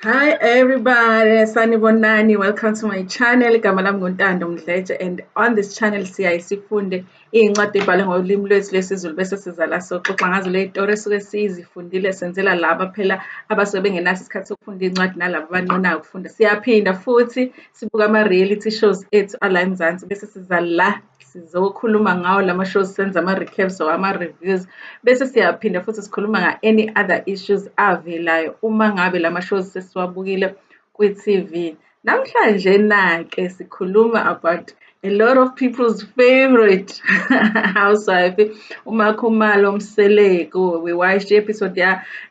Hi everybody, sanibonani. Welcome to my channel. Igama lami nguNtando Mdletshe, and on this channel sifunde iy'ncwadi ey'bhalwe ngolimi lwethu lwesiZulu bese siza la soxoxa ngazo le y'tori esuke sizifundile, senzela laba phela abasuke bengenaso isikhathi sokufunda iy'ncwadi nalabo abanqonayo ukufunda. Siyaphinda futhi sibuka ama-reality shows ethu ala eMzansi bese siza la sizokhuluma ngawo lama shows, senza ama-recaps or ama-reviews bese siyaphinda futhi sikhuluma nga-any other issues avelayo uma ngabe lama shows sesiwabukile kwi-TV. Namhlanje-ke sikhuluma about a lot of people's favorite housewife, uMaKhumalo Mseleko. We watched the episode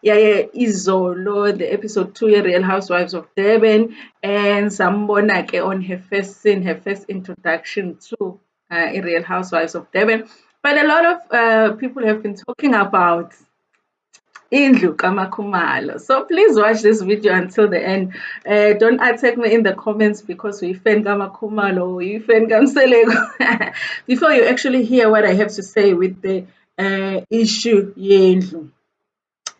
izolo, the episode 2 ye-Real Housewives of Durban, and sambona-ke on her first scene, her first introduction to Real Housewives of Durban. But a lot of people have been talking about Indlu kaMaKhumalo. So please watch this video until the end. Don't attack me in the comments because we fan kaMaKhumalo or we fan kaMseleko before you actually hear what I have to say with the issue yendlu.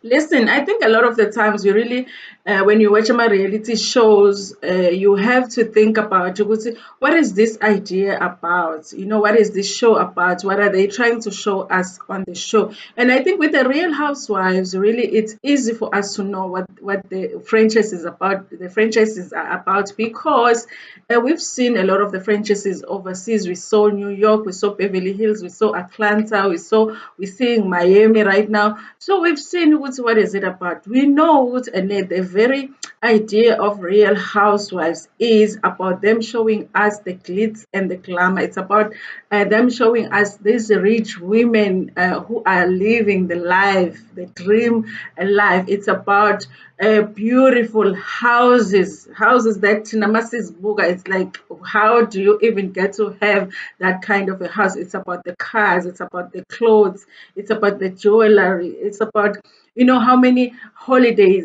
Listen, I think a lot of the times you really, when you watch my reality shows, you have to think about what is this idea about? You know, what is this show about? What are they trying to show us on the show? And I think with the Real Housewives, really, it's easy for us to know what the franchise is about. The franchises are about because we've seen a lot of the franchises overseas. We saw New York, we saw Beverly Hills, we saw Atlanta, we're seeing Miami right now. So we've seen what is it about. We know and the very idea of Real Housewives is about them showing us the glitz and the glamour. It's about them showing us these rich women who are living the life, the dream life. It's about beautiful houses that Namasis Buga. It's like, how do you even get to have that kind of a house? It's about the cars, it's about the clothes, it's about the jewelry, it's about how many holiday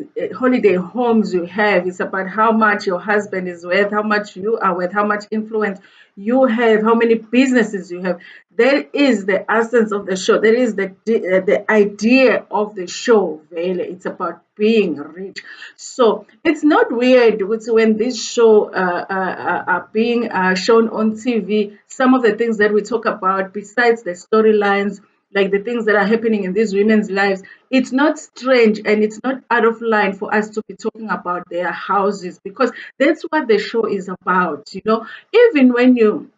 homes you have. It's about how much your husband is worth, how much you are worth, how much influence you have, how many businesses you have. That is the essence of the show. That is the idea of the show. Really, it's about being rich. So it's not weird when this show are being shown on TV. Some of the things that we talk about, besides the storylines, like the things that are happening in these women's lives, it's not strange and it's not out of line for us to be talking about their houses because that's what the show is about. Even when you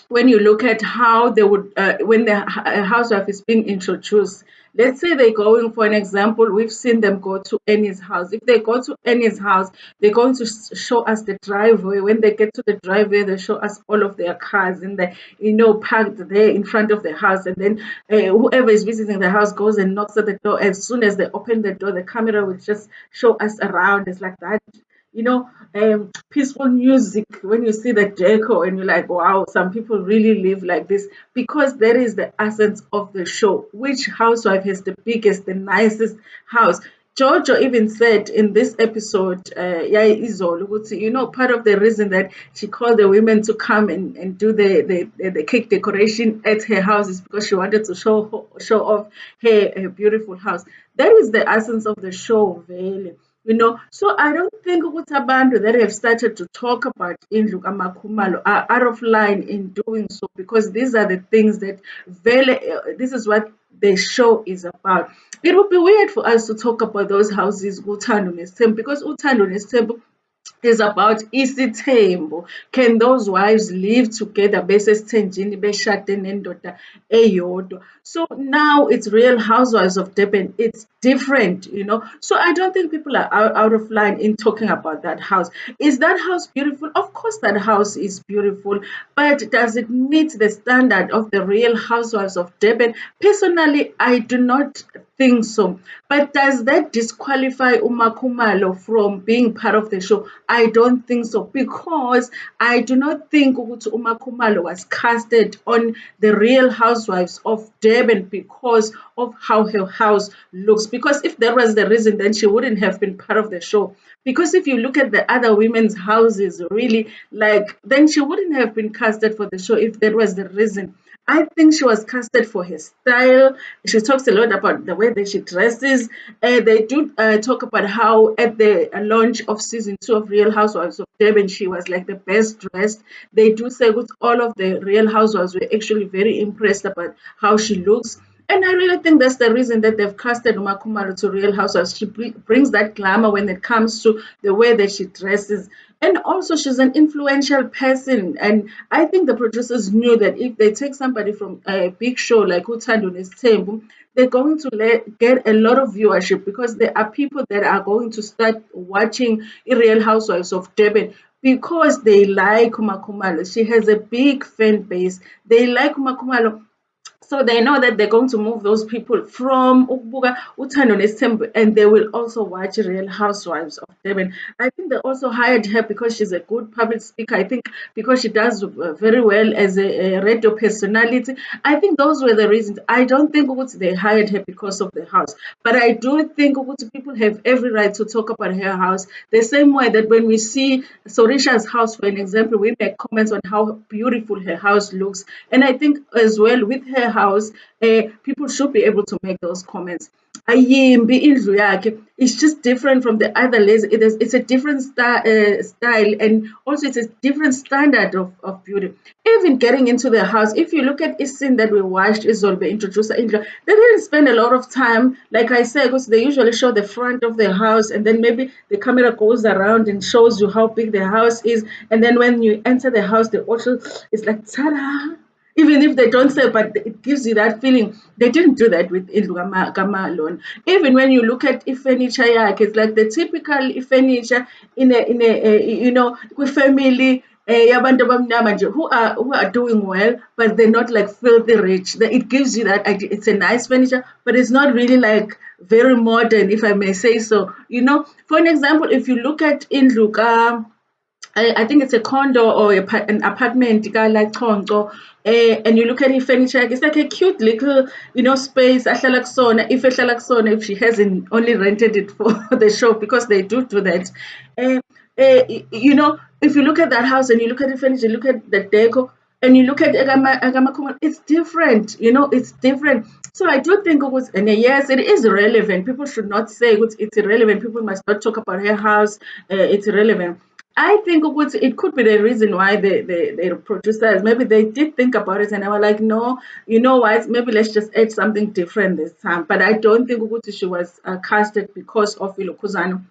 look at how they would when the housewife is being introduced, let's say they're going, for an example, we've seen them go to Annie's house. If they go to Annie's house, they're going to show us the driveway. When they get to the driveway, they show us all of their cars in the parked there in front of the house, and then whoever is visiting the house goes and knocks at the door. As soon as they open the door, the camera will just show us around. It's like that, peaceful music when you see the deco and you're like, wow, some people really live like this because that is the essence of the show. Which housewife has the biggest, the nicest house? Jojo even said in this episode, part of the reason that she called the women to come and do the cake decoration at her house is because she wanted to show off her beautiful house. That is the essence of the show, really. So I don't think abantu that have started to talk about Indlu kaMaKhumalo are out of line in doing so because these are the things that this is what the show is about. It would be weird for us to talk about those houses uThando neSithembu because uThando neSithembu is about isithembu. Can those wives live together besesithenjini beshade nendoda eyodwa? So now it's Real Housewives of Durban. It's different. So I don't think people are out of line in talking about that house. Is that house beautiful? Of course that house is beautiful, but does it meet the standard of the Real Housewives of Durban? Personally, I do not think so. But does that disqualify uMaKhumalo from being part of the show? I don't think so because I do not think uMaKhumalo was casted on the Real Housewives of Durban because of how her house looks. Because if that was the reason, then she wouldn't have been part of the show. Because if you look at the other women's houses, really, then she wouldn't have been casted for the show if that was the reason. I think she was casted for her style. She talks a lot about the way that she dresses. They do talk about how at the launch of season 2 of Real Housewives of Durban, she was like the best dressed. They do say with all of the Real Housewives were actually very impressed about how she looks. And I really think that's the reason that they've casted MaKhumalo to Real Housewives. She brings that glamour when it comes to the way that she dresses. And also, she's an influential person. And I think the producers knew that if they take somebody from a big show like Utando Nestembu, they're going to get a lot of viewership because there are people that are going to start watching Real Housewives of Durban because they like MaKhumalo. She has a big fan base. They like MaKhumalo, so they know that they're going to move those people from ukubuka uthando nesithembu, and they will also watch Real Housewives of Durban. I think they also hired her because she's a good public speaker. I think because she does very well as a radio personality. I think those were the reasons. I don't think they hired her because of the house, but I do think people have every right to talk about her house the same way that when we see Sorisha's house, for an example, we make comments on how beautiful her house looks. And I think as well with her house, people should be able to make those comments. Ayimbi indlu yakhe, it's just different from the other ladies. It's a different style, and also it's a different standard of beauty. Even getting into the house, if you look at a scene that we watched, Izolbe introduced Indra, they didn't spend a lot of time, like I said, because they usually show the front of the house, and then maybe the camera goes around and shows you how big the house is, and then when you enter the house, the also is like ta-da, even if they don't say, but it gives you that feeling. They didn't do that with Indlu Kamalon. Even when you look at furniture, yeah, it's like the typical furniture with family. Yabantu abamnyama nje who are doing well, but they're not like filthy rich. It gives you that idea. It's a nice furniture, but it's not really like very modern, if I may say so. For an example, if you look at Indlu I think it's a condo or an apartment, like Chongo, and you look at the furniture, it's like a cute little, space. Ahlala kusona, if ehlala kusona, if she hasn't only rented it for the show, because they do that. Uh, if you look at that house and you look at the furniture, look at the deco, and you look at Agama Kuma, it's different. It's different. So I do think it was, and yes, it is relevant. People should not say it's irrelevant. People must not talk about her house. It's irrelevant. I think it could be the reason why the producers maybe they did think about it and they were like, no, you know what, maybe let's just add something different this time. But I don't think she was casted because of Ilokuzano,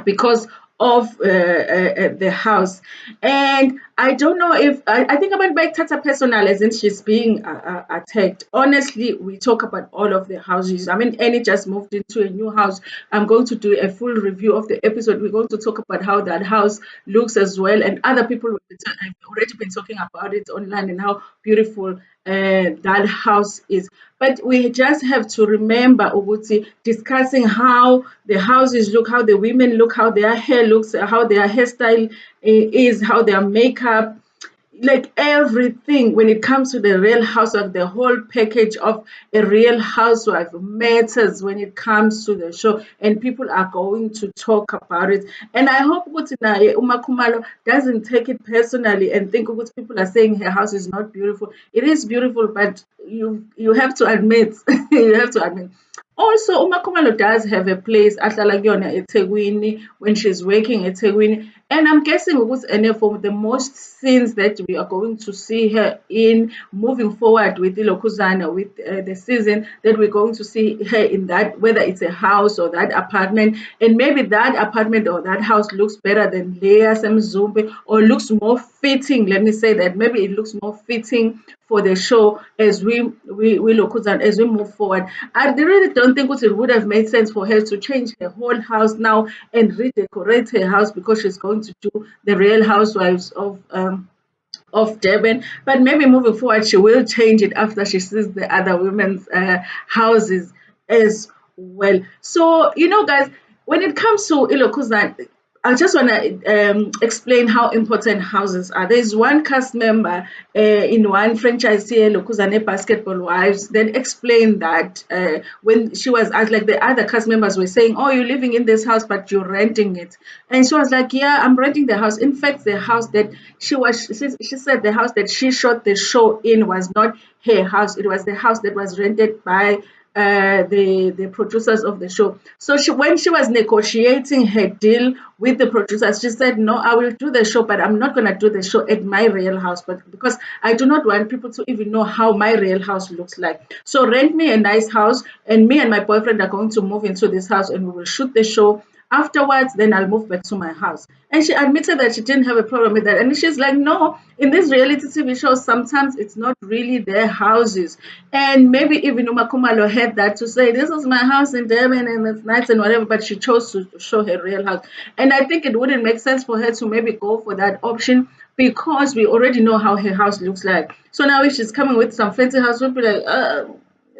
because of the house. And I don't know if I think about by Tata personal as in she's being attacked. Honestly, we talk about all of the houses. I mean, Annie just moved into a new house. I'm going to do a full review of the episode. We're going to talk about how that house looks as well, and other people have already been talking about it online and how beautiful that house is. But we just have to remember, Uguti, discussing how the houses look, how the women look, how their hair looks, how their hairstyle is, how their makeup, like everything when it comes to the Real Housewife, the whole package of a Real Housewife matters when it comes to the show, and people are going to talk about it. And I hope ukuthi naye uMaKhumalo doesn't take it personally and think ukuthi people are saying her house is not beautiful. It is beautiful, but you have to admit, you have to admit. Also, uMaKhumalo does have a place ahlala kuyona eThekwini when she's working eThekwini. And I'm guessing ukuthi ene for the most scenes that we are going to see her in moving forward with Ilokhuzana, with the season that we're going to see her in, that whether it's a house or that apartment, and maybe that apartment or that house looks better than Leah Semzumbe, or looks more fitting. Let me say that maybe it looks more fitting for the show as we look as we move forward. I really don't think it would have made sense for her to change her whole house now and redecorate her house because she's going to do the Real Housewives of Durban. But maybe moving forward, she will change it after she sees the other women's houses as well. So, guys, when it comes to Ilokuzan, I just want to explain how important houses are. There's one cast member in one franchise here, Lokuzane Basketball Wives, then explained that when she was asked, like the other cast members were saying, "Oh, you're living in this house, but you're renting it," and she was like, "Yeah, I'm renting the house. In fact, the house that she said the house that she shot the show in was not her house. It was the house that was rented by." The producers of the show. So when she was negotiating her deal with the producers, she said, "No, I will do the show, but I'm not going to do the show at my real house, but because I do not want people to even know how my real house looks like. So rent me a nice house, and me and my boyfriend are going to move into this house, and we will shoot the show. Afterwards, then I'll move back to my house." And she admitted that she didn't have a problem with that. And she's like, "No, in these reality TV shows, sometimes it's not really their houses." And maybe even Umakumalo had that to say, "This is my house in Durban and it's nice and whatever," but she chose to show her real house. And I think it wouldn't make sense for her to maybe go for that option because we already know how her house looks like. So now if she's coming with some fancy house, we'll be like,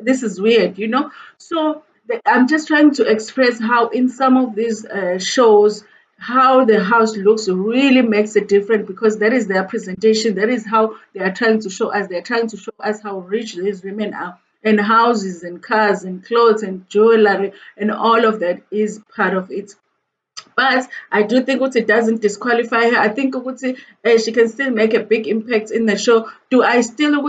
this is weird, you know? So I'm just trying to express how in some of these shows, how the house looks really makes it different because that is their presentation. That is how they are trying to show us. They're trying to show us how rich these women are, and houses and cars and clothes and jewelry and all of that is part of it. But I do think Uti doesn't disqualify her. I think Uti, she can still make a big impact in the show. Do I still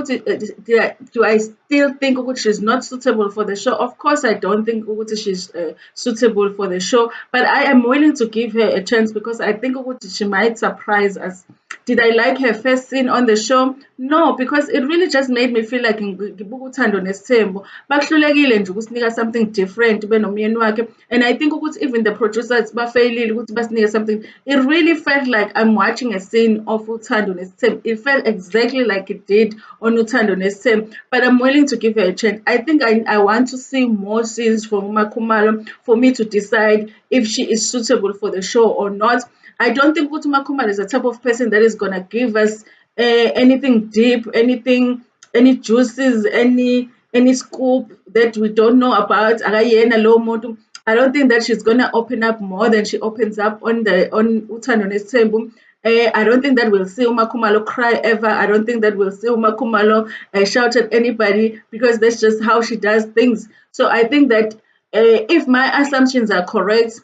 think Uti she's not suitable for the show? Of course, I don't think Uti she's suitable for the show. But I am willing to give her a chance because I think Uti she might surprise us. Did I like her first scene on the show? No, because it really just made me feel like ngibuka uthando nesithembu bakuhlulekile nje ukusinika something different ube nomyeni wakhe. And I think ukuthi even the producers bafeyilile ukuthi basinike something. It really felt like I'm watching a scene of uthando nesithembu. It felt exactly like it did on uthando nesithembu. But I'm willing to give her a chance. I think I want to see more scenes from MaKhumalo for me to decide if she is suitable for the show or not. I don't think Utuma Kumar is the type of person that is gonna give us anything deep, any juices, any scoop that we don't know about. Akayena lowo muntu. I don't think that she's gonna open up more than she opens up on Uthando Nesithembu. I don't think that we'll see Umakumalo cry ever. I don't think that we'll see Umakumalo shout at anybody because that's just how she does things. So I think that if my assumptions are correct,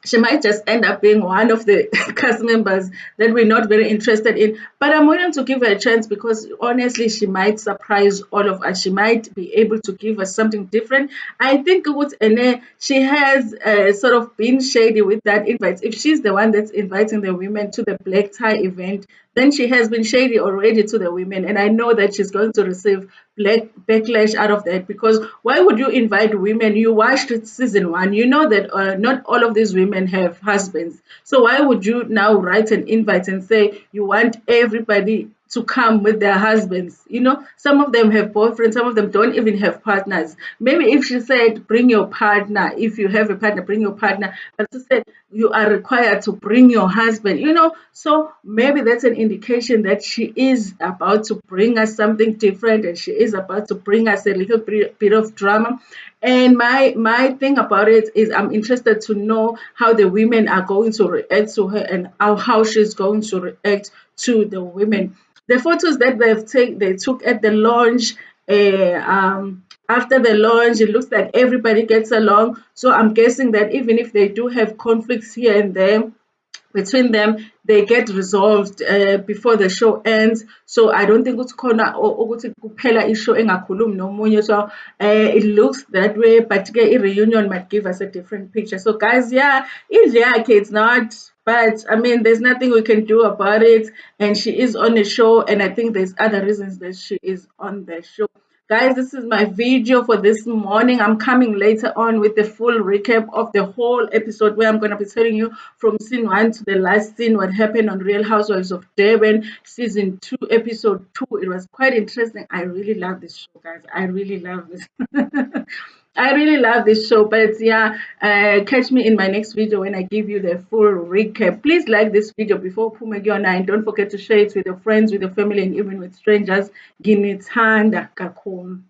she might just end up being one of the cast members that we're not very interested in. But I'm willing to give her a chance because honestly, she might surprise all of us. She might be able to give us something different. I think with Ene, she has sort of been shady with that invite. If she's the one that's inviting the women to the black tie event, then she has been shady already to the women. And I know that she's going to receive black backlash out of that because why would you invite women? You watched season one, you know that not all of these women have husbands. So why would you now write an invite and say you want everybody to come with their husbands? You know, some of them have boyfriends, some of them don't even have partners. Maybe if she said, bring your partner, if you have a partner, bring your partner, but she said you are required to bring your husband, you know. So maybe that's an indication that she is about to bring us something different and she is about to bring us a little bit of drama. And my thing about it is I'm interested to know how the women are going to react to her and how she's going to react to the women. The photos that they took at the launch, after the launch, it looks like everybody gets along. So I'm guessing that even if they do have conflicts here and there, between them, they get resolved before the show ends. So I don't think it's khona ukuthi kuphela ishow engakhulumi nomunye. So it looks that way, but a reunion might give us a different picture. So guys, yeah, it's not, but I mean, there's nothing we can do about it. And she is on the show, and I think there's other reasons that she is on the show. Guys, this is my video for this morning. I'm coming later on with the full recap of the whole episode where I'm going to be telling you from scene 1 to the last scene what happened on Real Housewives of Durban, season 2, episode 2. It was quite interesting. I really love this show, guys. I really love this. I really love this show, but yeah, catch me in my next video when I give you the full recap. Please like this video before Pumegiona and don't forget to share it with your friends, with your family, and even with strangers. Give me tanda kakhulu.